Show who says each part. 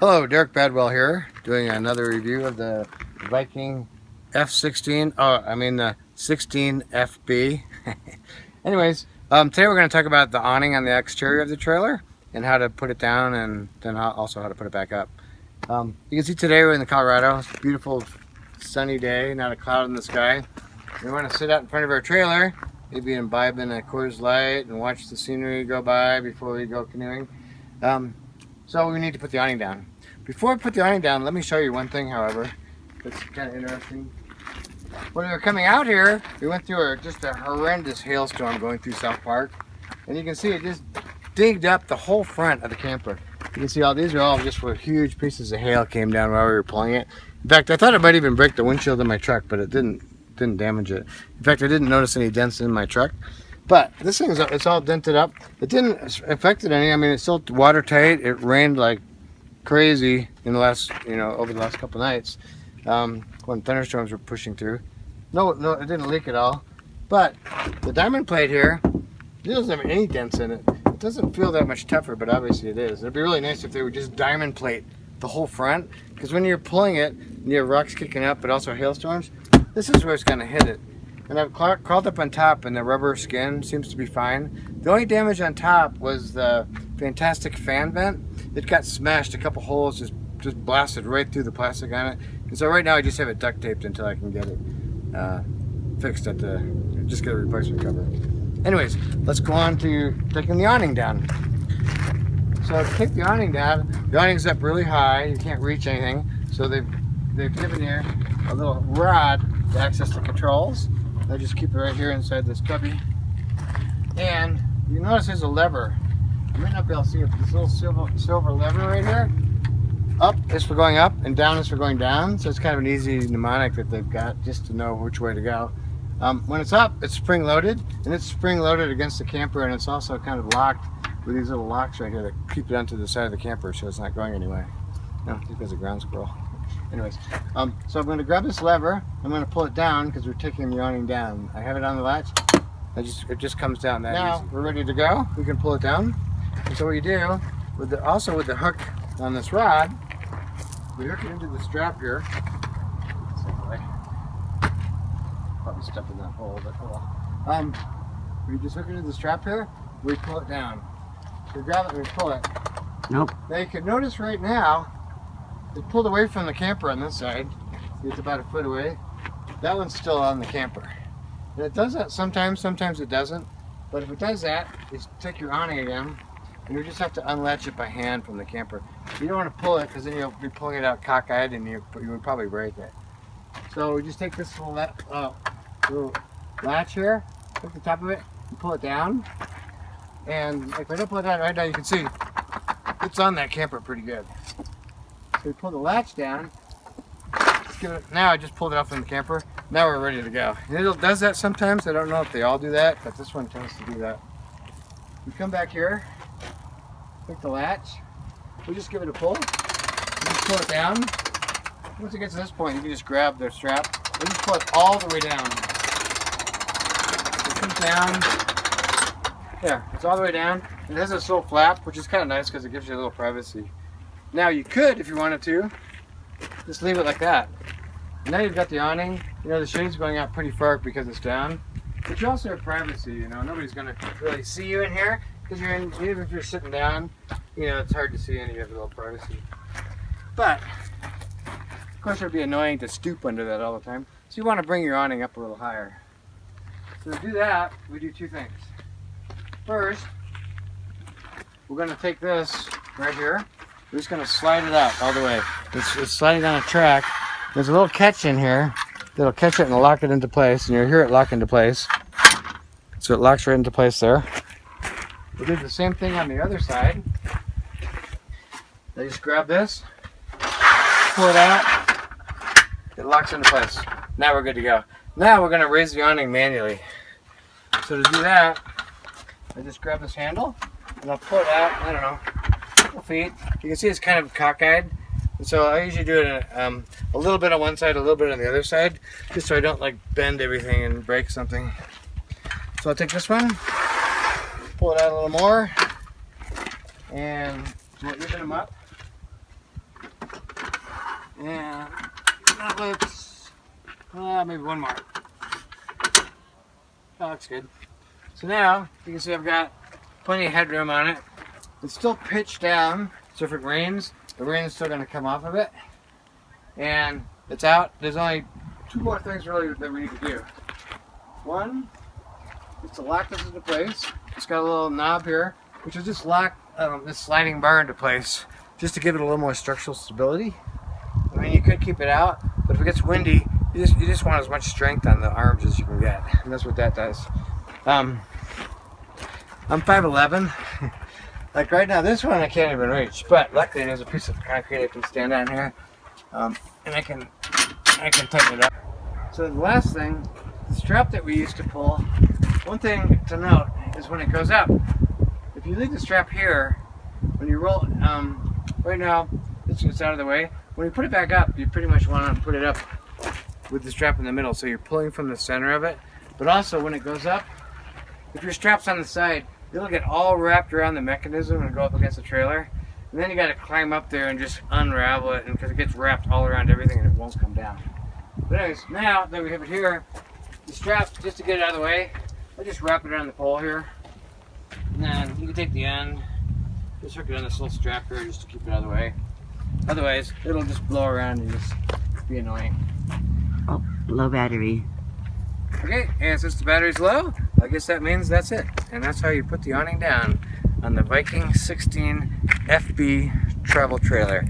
Speaker 1: Hello, Derek Badwell here, doing another review of the Viking F16. The 16FB. Anyways, today we're going to talk about the awning on the exterior of the trailer and how to put it down, and then also how to put it back up. You can see today we're in Colorado. It's a beautiful sunny day, not a cloud in the sky. We want to sit out in front of our trailer, maybe imbibing a Coors Light and watch the scenery go by before we go canoeing. So we need to put the awning down. Before I put the awning down, let me show you one thing, however, that's kind of interesting. When we were coming out here, we went through just a horrendous hailstorm going through South Park. And you can see it just digged up the whole front of the camper. You can see these are all just where huge pieces of hail came down while we were pulling it. In fact, I thought it might even break the windshield of my truck, but it didn't damage it. In fact, I didn't notice any dents in my truck. But this thing it's all dented up. It didn't affect it any. I mean, it's still watertight. It rained like crazy in the last, over the last couple nights when thunderstorms were pushing through. No, it didn't leak at all. But the diamond plate here, it doesn't have any dents in it. It doesn't feel that much tougher, but obviously it is. It'd be really nice if they would just diamond plate the whole front, because when you're pulling it, and you have rocks kicking up, but also hailstorms, this is where it's going to hit it. And I've crawled up on top, and the rubber skin seems to be fine. The only damage on top was the fantastic fan vent. It got smashed, a couple holes just blasted right through the plastic on it. And so right now I just have it duct taped until I can get it fixed just get a replacement cover. Anyways, let's go on to taking the awning down. So to take the awning down, the awning's up really high, you can't reach anything. So they've given you a little rod to access the controls. I just keep it right here inside this cubby. And you notice there's a lever. You might not be able to see it, but this little silver lever right here. Up is for going up and down is for going down. So it's kind of an easy mnemonic that they've got just to know which way to go. When it's up, it's spring loaded, and it's spring loaded against the camper, and it's also kind of locked with these little locks right here that keep it onto the side of the camper so it's not going anywhere. No, I think there's a ground squirrel. Anyways, so I'm going to grab this lever. I'm going to pull it down because we're taking the awning down. I have it on the latch. It just comes down that now easy. We're ready to go. We can pull it down. And so what you do, with the hook on this rod, we hook it into the strap here. Probably step in that hole, but oh well. We just hook it into the strap here. We pull it down. So we grab it and we pull it.
Speaker 2: Nope.
Speaker 1: Now you can notice right now, it pulled away from the camper on this side. It's about a foot away. That one's still on the camper. And it does that sometimes it doesn't. But if it does that, you take your awning again, and you just have to unlatch it by hand from the camper. You don't want to pull it, because then you'll be pulling it out cockeyed, and you would probably break it. So we just take this little latch here, hook the top of it, and pull it down. And if I don't pull it down right now, you can see it's on that camper pretty good. So we pull the latch down. Now I just pulled it off from the camper. Now we're ready to go. And it does that sometimes. I don't know if they all do that, but this one tends to do that. We come back here, pick the latch. We just give it a pull. We just pull it down. Once it gets to this point, you can just grab the strap. We just pull it all the way down. It comes down. Yeah, it's all the way down. It has this little flap, which is kind of nice because it gives you a little privacy. Now you could, if you wanted to, just leave it like that. Now you've got the awning. The shade's going out pretty far because it's down. But you also have privacy. Nobody's going to really see you in here because even if you're sitting down, it's hard to see and you have a little privacy. But of course, it would be annoying to stoop under that all the time. So you want to bring your awning up a little higher. So to do that, we do two things. First, we're going to take this right here. We're just going to slide it out all the way. It's sliding down a track. There's a little catch in here that'll catch it and lock it into place. And you'll hear it lock into place. So it locks right into place there. We'll do the same thing on the other side. I just grab this, pull it out, it locks into place. Now we're good to go. Now we're going to raise the awning manually. So to do that, I just grab this handle and I'll pull it out, I don't know, a couple feet. You can see it's kind of cockeyed. And so I usually do it a little bit on one side, a little bit on the other side, just so I don't bend everything and break something. So I'll take this one, pull it out a little more, and even them up. And that looks, maybe one more. That looks good. So now, you can see I've got plenty of headroom on it. It's still pitched down, so if it rains, the rain is still going to come off of it. And it's out. There's only two more things really that we need to do. One is to lock this into place. It's got a little knob here, which will just lock this sliding bar into place, just to give it a little more structural stability. I mean, you could keep it out, but if it gets windy, you just want as much strength on the arms as you can get, and that's what that does. I'm 5'11". Like right now, this one I can't even reach, but luckily there's a piece of concrete I can stand on here, and I can tighten it up. So the last thing, the strap that we used to pull, one thing to note is when it goes up, if you leave the strap here, when you roll, right now it's out of the way, when you put it back up, you pretty much want to put it up with the strap in the middle, so you're pulling from the center of it. But also when it goes up, if your strap's on the side, it'll get all wrapped around the mechanism and go up against the trailer. And then you got to climb up there and just unravel it, because it gets wrapped all around everything and it won't come down. But anyways, now that we have it here, the strap, just to get it out of the way, I just wrap it around the pole here. And then you can take the end, just hook it on this little strap here just to keep it out of the way. Otherwise, it'll just blow around and just be annoying.
Speaker 2: Oh, low battery.
Speaker 1: Okay, and since the battery's low, I guess that means that's it. And that's how you put the awning down on the Viking 16FB travel trailer.